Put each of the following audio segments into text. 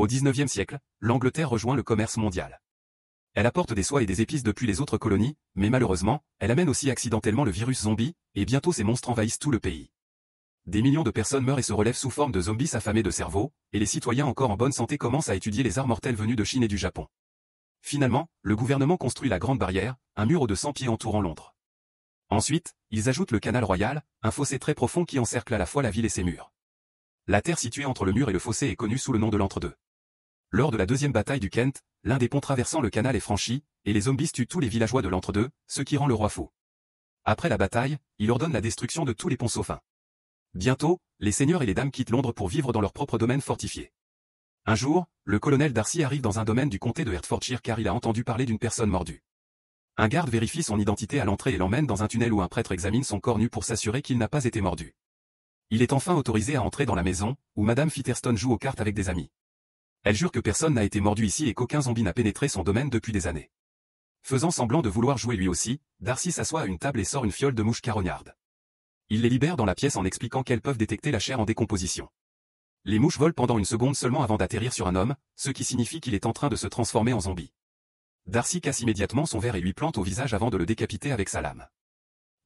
Au XIXe siècle, l'Angleterre rejoint le commerce mondial. Elle apporte des soies et des épices depuis les autres colonies, mais malheureusement, elle amène aussi accidentellement le virus zombie, et bientôt ces monstres envahissent tout le pays. Des millions de personnes meurent et se relèvent sous forme de zombies affamés de cerveau, et les citoyens encore en bonne santé commencent à étudier les arts mortels venus de Chine et du Japon. Finalement, le gouvernement construit la Grande Barrière, un mur haut de 100 pieds entourant Londres. Ensuite, ils ajoutent le Canal Royal, un fossé très profond qui encercle à la fois la ville et ses murs. La terre située entre le mur et le fossé est connue sous le nom de l'entre-deux. Lors de la deuxième bataille du Kent, l'un des ponts traversant le canal est franchi, et les zombies tuent tous les villageois de l'entre-deux, ce qui rend le roi fou. Après la bataille, il ordonne la destruction de tous les ponts sauf un. Bientôt, les seigneurs et les dames quittent Londres pour vivre dans leur propre domaine fortifié. Un jour, le colonel Darcy arrive dans un domaine du comté de Hertfordshire car il a entendu parler d'une personne mordue. Un garde vérifie son identité à l'entrée et l'emmène dans un tunnel où un prêtre examine son corps nu pour s'assurer qu'il n'a pas été mordu. Il est enfin autorisé à entrer dans la maison, où Madame Featherstone joue aux cartes avec des amis. Elle jure que personne n'a été mordu ici et qu'aucun zombie n'a pénétré son domaine depuis des années. Faisant semblant de vouloir jouer lui aussi, Darcy s'assoit à une table et sort une fiole de mouches carognardes. Il les libère dans la pièce en expliquant qu'elles peuvent détecter la chair en décomposition. Les mouches volent pendant une seconde seulement avant d'atterrir sur un homme, ce qui signifie qu'il est en train de se transformer en zombie. Darcy casse immédiatement son verre et lui plante au visage avant de le décapiter avec sa lame.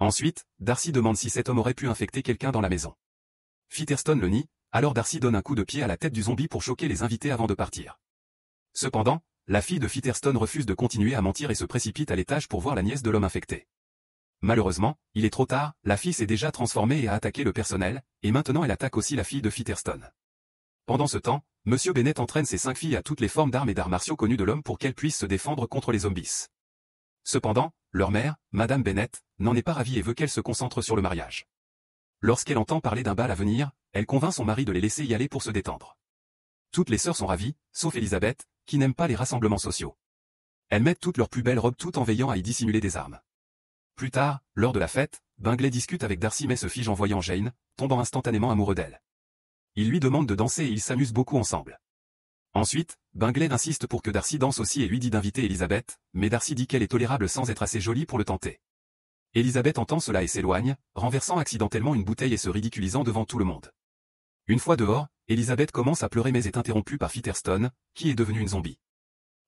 Ensuite, Darcy demande si cet homme aurait pu infecter quelqu'un dans la maison. Featherstone le nie, alors Darcy donne un coup de pied à la tête du zombie pour choquer les invités avant de partir. Cependant, la fille de Featherstone refuse de continuer à mentir et se précipite à l'étage pour voir la nièce de l'homme infecté. Malheureusement, il est trop tard, la fille s'est déjà transformée et a attaqué le personnel, et maintenant elle attaque aussi la fille de Featherstone. Pendant ce temps, Monsieur Bennet entraîne ses 5 filles à toutes les formes d'armes et d'arts martiaux connus de l'homme pour qu'elles puissent se défendre contre les zombies. Cependant, leur mère, Madame Bennet, n'en est pas ravie et veut qu'elle se concentre sur le mariage. Lorsqu'elle entend parler d'un bal à venir, elle convainc son mari de les laisser y aller pour se détendre. Toutes les sœurs sont ravies, sauf Elisabeth, qui n'aime pas les rassemblements sociaux. Elles mettent toutes leurs plus belles robes tout en veillant à y dissimuler des armes. Plus tard, lors de la fête, Bingley discute avec Darcy mais se fige en voyant Jane, tombant instantanément amoureux d'elle. Il lui demande de danser et ils s'amusent beaucoup ensemble. Ensuite, Bingley insiste pour que Darcy danse aussi et lui dit d'inviter Elisabeth, mais Darcy dit qu'elle est tolérable sans être assez jolie pour le tenter. Elisabeth entend cela et s'éloigne, renversant accidentellement une bouteille et se ridiculisant devant tout le monde. Une fois dehors, Elisabeth commence à pleurer mais est interrompue par Featherstone, qui est devenue une zombie.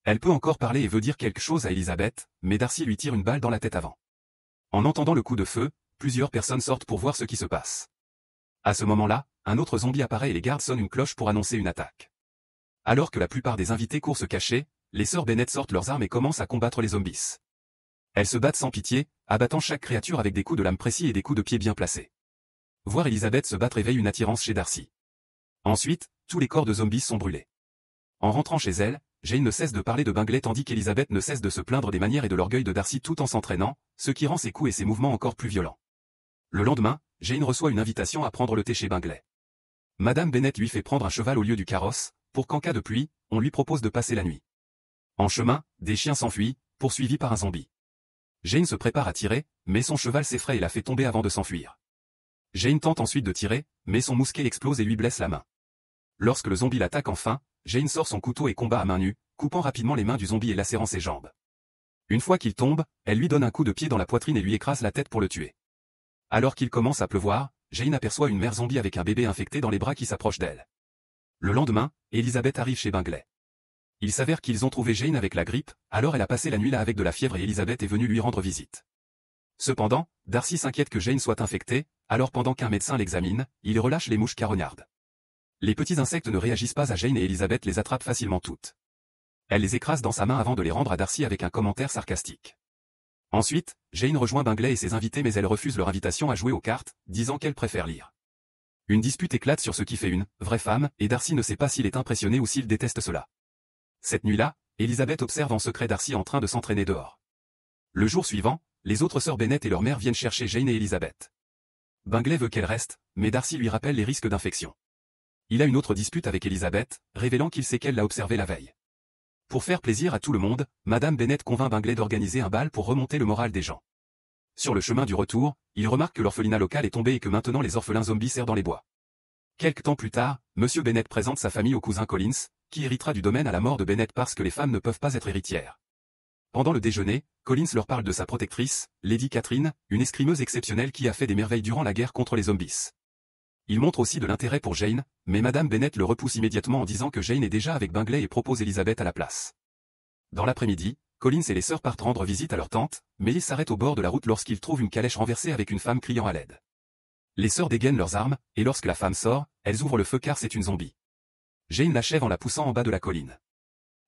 Elle peut encore parler et veut dire quelque chose à Elisabeth, mais Darcy lui tire une balle dans la tête avant. En entendant le coup de feu, plusieurs personnes sortent pour voir ce qui se passe. À ce moment-là, un autre zombie apparaît et les gardes sonnent une cloche pour annoncer une attaque. Alors que la plupart des invités courent se cacher, les sœurs Bennet sortent leurs armes et commencent à combattre les zombies. Elles se battent sans pitié, abattant chaque créature avec des coups de lame précis et des coups de pied bien placés. Voir Elisabeth se battre éveille une attirance chez Darcy. Ensuite, tous les corps de zombies sont brûlés. En rentrant chez elle, Jane ne cesse de parler de Bingley tandis qu'Elisabeth ne cesse de se plaindre des manières et de l'orgueil de Darcy tout en s'entraînant, ce qui rend ses coups et ses mouvements encore plus violents. Le lendemain, Jane reçoit une invitation à prendre le thé chez Bingley. Madame Bennet lui fait prendre un cheval au lieu du carrosse, pour qu'en cas de pluie, on lui propose de passer la nuit. En chemin, des chiens s'enfuient, poursuivis par un zombie. Jane se prépare à tirer, mais son cheval s'effraie et la fait tomber avant de s'enfuir. Jane tente ensuite de tirer, mais son mousquet explose et lui blesse la main. Lorsque le zombie l'attaque enfin, Jane sort son couteau et combat à main nue, coupant rapidement les mains du zombie et lacérant ses jambes. Une fois qu'il tombe, elle lui donne un coup de pied dans la poitrine et lui écrase la tête pour le tuer. Alors qu'il commence à pleuvoir, Jane aperçoit une mère zombie avec un bébé infecté dans les bras qui s'approche d'elle. Le lendemain, Elisabeth arrive chez Bingley. Il s'avère qu'ils ont trouvé Jane avec la grippe, alors elle a passé la nuit là avec de la fièvre et Elisabeth est venue lui rendre visite. Cependant, Darcy s'inquiète que Jane soit infectée, alors pendant qu'un médecin l'examine, il relâche les mouches carognardes. Les petits insectes ne réagissent pas à Jane et Elisabeth les attrape facilement toutes. Elle les écrase dans sa main avant de les rendre à Darcy avec un commentaire sarcastique. Ensuite, Jane rejoint Bingley et ses invités mais elle refuse leur invitation à jouer aux cartes, disant qu'elle préfère lire. Une dispute éclate sur ce qui fait une vraie femme, et Darcy ne sait pas s'il est impressionné ou s'il déteste cela. Cette nuit-là, Elisabeth observe en secret Darcy en train de s'entraîner dehors. Le jour suivant, les autres sœurs Bennet et leur mère viennent chercher Jane et Elisabeth. Bingley veut qu'elle reste, mais Darcy lui rappelle les risques d'infection. Il a une autre dispute avec Elisabeth, révélant qu'il sait qu'elle l'a observé la veille. Pour faire plaisir à tout le monde, Madame Bennet convainc Bingley d'organiser un bal pour remonter le moral des gens. Sur le chemin du retour, il remarque que l'orphelinat local est tombé et que maintenant les orphelins zombies errent dans les bois. Quelque temps plus tard, Monsieur Bennet présente sa famille au cousin Collins, qui héritera du domaine à la mort de Bennet parce que les femmes ne peuvent pas être héritières. Pendant le déjeuner, Collins leur parle de sa protectrice, Lady Catherine, une escrimeuse exceptionnelle qui a fait des merveilles durant la guerre contre les zombies. Il montre aussi de l'intérêt pour Jane, mais Madame Bennet le repousse immédiatement en disant que Jane est déjà avec Bingley et propose Elizabeth à la place. Dans l'après-midi, Collins et les sœurs partent rendre visite à leur tante, mais ils s'arrêtent au bord de la route lorsqu'ils trouvent une calèche renversée avec une femme criant à l'aide. Les sœurs dégainent leurs armes, et lorsque la femme sort, elles ouvrent le feu car c'est une zombie. Jane l'achève en la poussant en bas de la colline.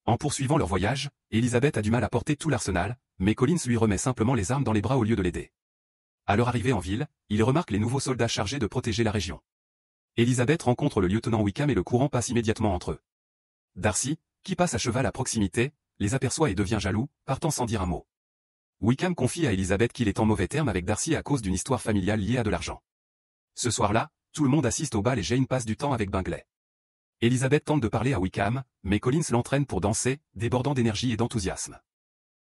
En poursuivant leur voyage, Elizabeth a du mal à porter tout l'arsenal, mais Collins lui remet simplement les armes dans les bras au lieu de l'aider. À leur arrivée en ville, il remarque les nouveaux soldats chargés de protéger la région. Elizabeth rencontre le lieutenant Wickham et le courant passe immédiatement entre eux. Darcy, qui passe à cheval à proximité, les aperçoit et devient jaloux, partant sans dire un mot. Wickham confie à Elizabeth qu'il est en mauvais termes avec Darcy à cause d'une histoire familiale liée à de l'argent. Ce soir-là, tout le monde assiste au bal et Jane passe du temps avec Bingley. Elizabeth tente de parler à Wickham, mais Collins l'entraîne pour danser, débordant d'énergie et d'enthousiasme.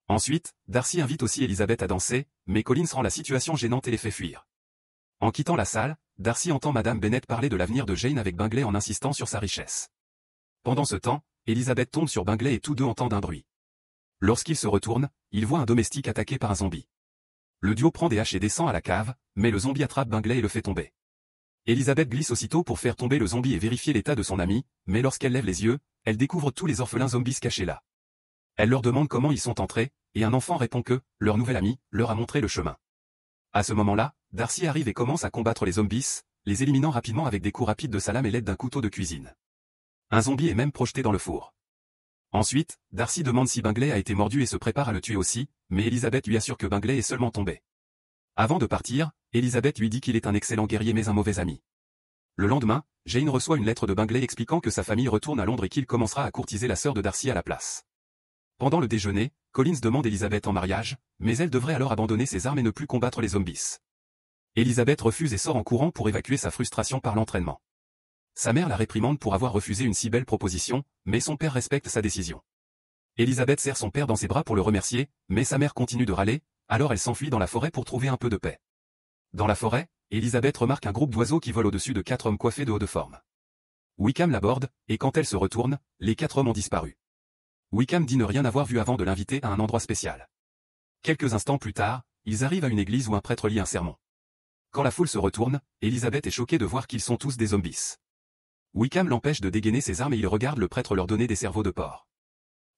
Ensuite, Darcy invite aussi Elizabeth à danser, mais Collins rend la situation gênante et les fait fuir. En quittant la salle, Darcy entend Madame Bennet parler de l'avenir de Jane avec Bingley en insistant sur sa richesse. Pendant ce temps, Elizabeth tombe sur Bingley et tous deux entendent un bruit. Lorsqu'ils se retournent, ils voient un domestique attaqué par un zombie. Le duo prend des haches et descend à la cave, mais le zombie attrape Bingley et le fait tomber. Elizabeth glisse aussitôt pour faire tomber le zombie et vérifier l'état de son ami, mais lorsqu'elle lève les yeux, elle découvre tous les orphelins zombies cachés là. Elle leur demande comment ils sont entrés, et un enfant répond que, leur nouvel ami, leur a montré le chemin. À ce moment-là, Darcy arrive et commence à combattre les zombies, les éliminant rapidement avec des coups rapides de sa lame et l'aide d'un couteau de cuisine. Un zombie est même projeté dans le four. Ensuite, Darcy demande si Bingley a été mordu et se prépare à le tuer aussi, mais Elizabeth lui assure que Bingley est seulement tombé. Avant de partir, Elizabeth lui dit qu'il est un excellent guerrier mais un mauvais ami. Le lendemain, Jane reçoit une lettre de Bingley expliquant que sa famille retourne à Londres et qu'il commencera à courtiser la sœur de Darcy à la place. Pendant le déjeuner, Collins demande Elizabeth en mariage, mais elle devrait alors abandonner ses armes et ne plus combattre les zombies. Elizabeth refuse et sort en courant pour évacuer sa frustration par l'entraînement. Sa mère la réprimande pour avoir refusé une si belle proposition, mais son père respecte sa décision. Elizabeth serre son père dans ses bras pour le remercier, mais sa mère continue de râler, alors elle s'enfuit dans la forêt pour trouver un peu de paix. Dans la forêt, Elizabeth remarque un groupe d'oiseaux qui volent au-dessus de 4 hommes coiffés de haut de forme. Wickham l'aborde, et quand elle se retourne, les 4 hommes ont disparu. Wickham dit ne rien avoir vu avant de l'inviter à un endroit spécial. Quelques instants plus tard, ils arrivent à une église où un prêtre lit un sermon. Quand la foule se retourne, Elizabeth est choquée de voir qu'ils sont tous des zombies. Wickham l'empêche de dégainer ses armes et il regarde le prêtre leur donner des cerveaux de porc.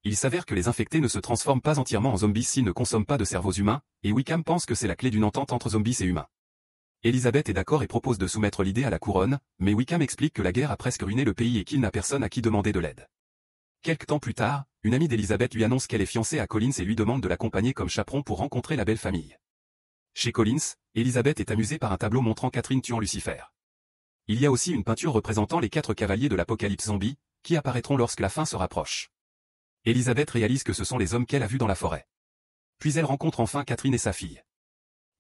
Il s'avère que les infectés ne se transforment pas entièrement en zombies s'ils ne consomment pas de cerveaux humains, et Wickham pense que c'est la clé d'une entente entre zombies et humains. Elizabeth est d'accord et propose de soumettre l'idée à la couronne, mais Wickham explique que la guerre a presque ruiné le pays et qu'il n'a personne à qui demander de l'aide. Quelque temps plus tard, une amie d'Elizabeth lui annonce qu'elle est fiancée à Collins et lui demande de l'accompagner comme chaperon pour rencontrer la belle famille. Chez Collins, Elizabeth est amusée par un tableau montrant Catherine tuant Lucifer. Il y a aussi une peinture représentant les 4 cavaliers de l'apocalypse zombie, qui apparaîtront lorsque la fin se rapproche. Elizabeth réalise que ce sont les hommes qu'elle a vus dans la forêt. Puis elle rencontre enfin Catherine et sa fille.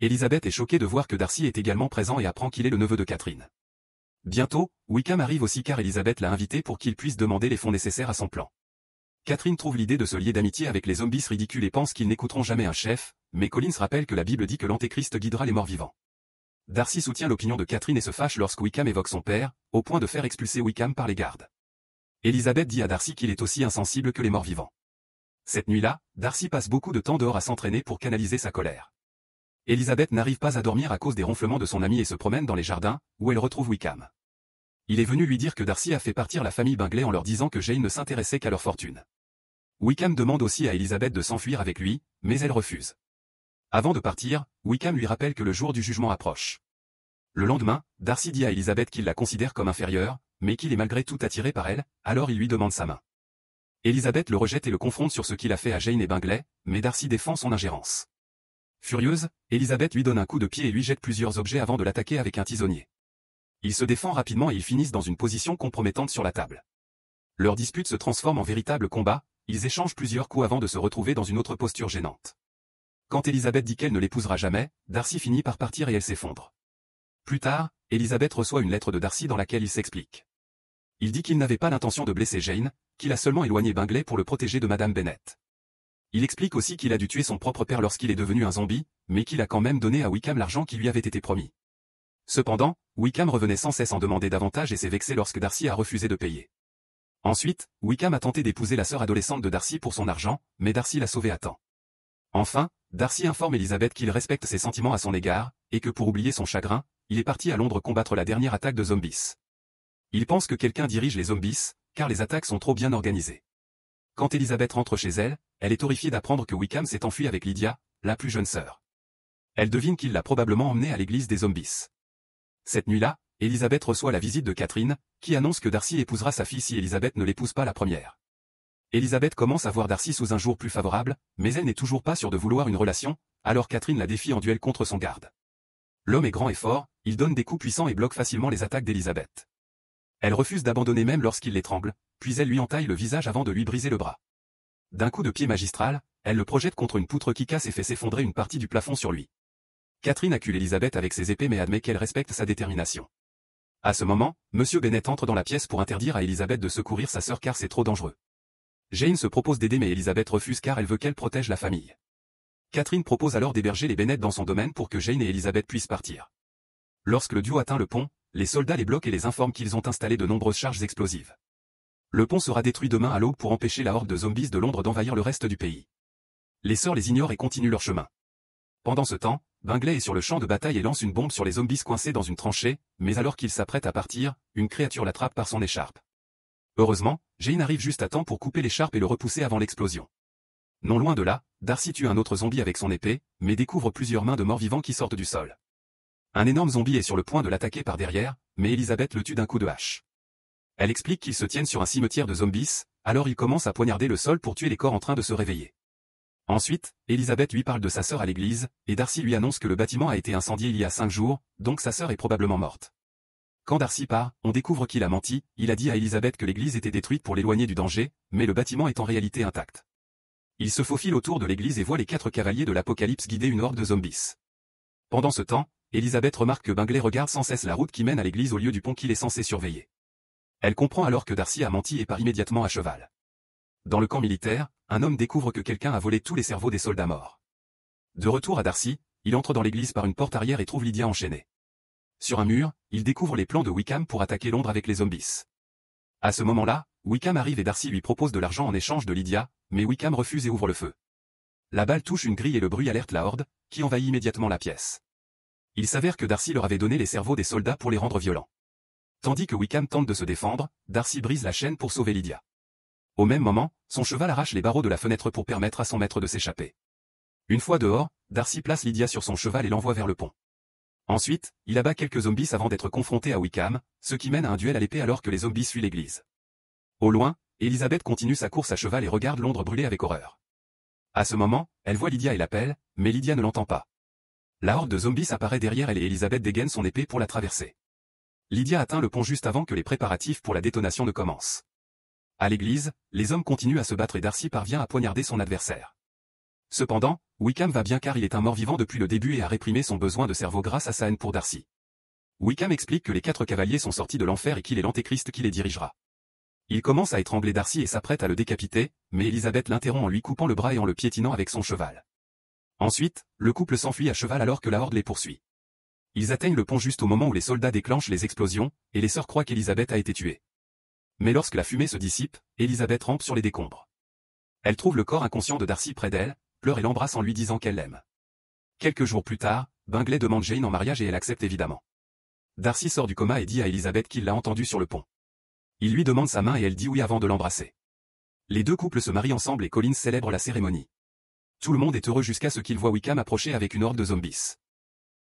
Elizabeth est choquée de voir que Darcy est également présent et apprend qu'il est le neveu de Catherine. Bientôt, Wickham arrive aussi car Elizabeth l'a invité pour qu'il puisse demander les fonds nécessaires à son plan. Catherine trouve l'idée de se lier d'amitié avec les zombies ridicules et pense qu'ils n'écouteront jamais un chef, mais Collins rappelle que la Bible dit que l'Antéchrist guidera les morts vivants. Darcy soutient l'opinion de Catherine et se fâche lorsque Wickham évoque son père, au point de faire expulser Wickham par les gardes. Elizabeth dit à Darcy qu'il est aussi insensible que les morts vivants. Cette nuit-là, Darcy passe beaucoup de temps dehors à s'entraîner pour canaliser sa colère. Elizabeth n'arrive pas à dormir à cause des ronflements de son ami et se promène dans les jardins, où elle retrouve Wickham. Il est venu lui dire que Darcy a fait partir la famille Bingley en leur disant que Jane ne s'intéressait qu'à leur fortune. Wickham demande aussi à Elizabeth de s'enfuir avec lui, mais elle refuse. Avant de partir, Wickham lui rappelle que le jour du jugement approche. Le lendemain, Darcy dit à Elizabeth qu'il la considère comme inférieure, mais qu'il est malgré tout attiré par elle, alors il lui demande sa main. Elizabeth le rejette et le confronte sur ce qu'il a fait à Jane et Bingley, mais Darcy défend son ingérence. Furieuse, Elizabeth lui donne un coup de pied et lui jette plusieurs objets avant de l'attaquer avec un tisonnier. Il se défend rapidement et ils finissent dans une position compromettante sur la table. Leur dispute se transforme en véritable combat, ils échangent plusieurs coups avant de se retrouver dans une autre posture gênante. Quand Elizabeth dit qu'elle ne l'épousera jamais, Darcy finit par partir et elle s'effondre. Plus tard, Elizabeth reçoit une lettre de Darcy dans laquelle il s'explique. Il dit qu'il n'avait pas l'intention de blesser Jane, qu'il a seulement éloigné Bingley pour le protéger de Madame Bennet. Il explique aussi qu'il a dû tuer son propre père lorsqu'il est devenu un zombie, mais qu'il a quand même donné à Wickham l'argent qui lui avait été promis. Cependant, Wickham revenait sans cesse en demander davantage et s'est vexé lorsque Darcy a refusé de payer. Ensuite, Wickham a tenté d'épouser la sœur adolescente de Darcy pour son argent, mais Darcy l'a sauvé à temps. Enfin, Darcy informe Elizabeth qu'il respecte ses sentiments à son égard, et que pour oublier son chagrin, il est parti à Londres combattre la dernière attaque de zombies. Il pense que quelqu'un dirige les zombies, car les attaques sont trop bien organisées. Quand Elizabeth rentre chez elle, elle est horrifiée d'apprendre que Wickham s'est enfui avec Lydia, la plus jeune sœur. Elle devine qu'il l'a probablement emmenée à l'église des zombies. Cette nuit-là, Elizabeth reçoit la visite de Catherine, qui annonce que Darcy épousera sa fille si Elizabeth ne l'épouse pas la première. Elizabeth commence à voir Darcy sous un jour plus favorable, mais elle n'est toujours pas sûre de vouloir une relation, alors Catherine la défie en duel contre son garde. L'homme est grand et fort, il donne des coups puissants et bloque facilement les attaques d'Elizabeth. Elle refuse d'abandonner même lorsqu'il l'étrangle, puis elle lui entaille le visage avant de lui briser le bras. D'un coup de pied magistral, elle le projette contre une poutre qui casse et fait s'effondrer une partie du plafond sur lui. Catherine accule Elizabeth avec ses épées mais admet qu'elle respecte sa détermination. À ce moment, Monsieur Bennet entre dans la pièce pour interdire à Elizabeth de secourir sa sœur car c'est trop dangereux. Jane se propose d'aider mais Elizabeth refuse car elle veut qu'elle protège la famille. Catherine propose alors d'héberger les Bennet dans son domaine pour que Jane et Elizabeth puissent partir. Lorsque le duo atteint le pont, les soldats les bloquent et les informent qu'ils ont installé de nombreuses charges explosives. Le pont sera détruit demain à l'aube pour empêcher la horde de zombies de Londres d'envahir le reste du pays. Les sœurs les ignorent et continuent leur chemin. Pendant ce temps, Bingley est sur le champ de bataille et lance une bombe sur les zombies coincés dans une tranchée, mais alors qu'il s'apprête à partir, une créature l'attrape par son écharpe. Heureusement, Jane arrive juste à temps pour couper l'écharpe et le repousser avant l'explosion. Non loin de là, Darcy tue un autre zombie avec son épée, mais découvre plusieurs mains de morts vivants qui sortent du sol. Un énorme zombie est sur le point de l'attaquer par derrière, mais Elizabeth le tue d'un coup de hache. Elle explique qu'ils se tiennent sur un cimetière de zombies, alors il commence à poignarder le sol pour tuer les corps en train de se réveiller. Ensuite, Elizabeth lui parle de sa sœur à l'église, et Darcy lui annonce que le bâtiment a été incendié il y a 5 jours, donc sa sœur est probablement morte. Quand Darcy part, on découvre qu'il a menti, il a dit à Elizabeth que l'église était détruite pour l'éloigner du danger, mais le bâtiment est en réalité intact. Il se faufile autour de l'église et voit les 4 cavaliers de l'Apocalypse guider une horde de zombies. Pendant ce temps, Elizabeth remarque que Bingley regarde sans cesse la route qui mène à l'église au lieu du pont qu'il est censé surveiller. Elle comprend alors que Darcy a menti et part immédiatement à cheval. Dans le camp militaire, un homme découvre que quelqu'un a volé tous les cerveaux des soldats morts. De retour à Darcy, il entre dans l'église par une porte arrière et trouve Lydia enchaînée. Sur un mur, il découvre les plans de Wickham pour attaquer Londres avec les zombies. À ce moment-là, Wickham arrive et Darcy lui propose de l'argent en échange de Lydia, mais Wickham refuse et ouvre le feu. La balle touche une grille et le bruit alerte la horde, qui envahit immédiatement la pièce. Il s'avère que Darcy leur avait donné les cerveaux des soldats pour les rendre violents. Tandis que Wickham tente de se défendre, Darcy brise la chaîne pour sauver Lydia. Au même moment, son cheval arrache les barreaux de la fenêtre pour permettre à son maître de s'échapper. Une fois dehors, Darcy place Lydia sur son cheval et l'envoie vers le pont. Ensuite, il abat quelques zombies avant d'être confronté à Wickham, ce qui mène à un duel à l'épée alors que les zombies fuient l'église. Au loin, Elizabeth continue sa course à cheval et regarde Londres brûler avec horreur. À ce moment, elle voit Lydia et l'appelle, mais Lydia ne l'entend pas. La horde de zombies apparaît derrière elle et Elizabeth dégaine son épée pour la traverser. Lydia atteint le pont juste avant que les préparatifs pour la détonation ne commencent. À l'église, les hommes continuent à se battre et Darcy parvient à poignarder son adversaire. Cependant, Wickham va bien car il est un mort-vivant depuis le début et a réprimé son besoin de cerveau grâce à sa haine pour Darcy. Wickham explique que les 4 cavaliers sont sortis de l'enfer et qu'il est l'antéchrist qui les dirigera. Il commence à étrangler Darcy et s'apprête à le décapiter, mais Elizabeth l'interrompt en lui coupant le bras et en le piétinant avec son cheval. Ensuite, le couple s'enfuit à cheval alors que la horde les poursuit. Ils atteignent le pont juste au moment où les soldats déclenchent les explosions, et les sœurs croient qu'Elizabeth a été tuée. Mais lorsque la fumée se dissipe, Elizabeth rampe sur les décombres. Elle trouve le corps inconscient de Darcy près d'elle, pleure et l'embrasse en lui disant qu'elle l'aime. Quelques jours plus tard, Bingley demande Jane en mariage et elle accepte évidemment. Darcy sort du coma et dit à Elizabeth qu'il l'a entendue sur le pont. Il lui demande sa main et elle dit oui avant de l'embrasser. Les 2 couples se marient ensemble et Collins célèbre la cérémonie. Tout le monde est heureux jusqu'à ce qu'il voit Wickham approcher avec une horde de zombies.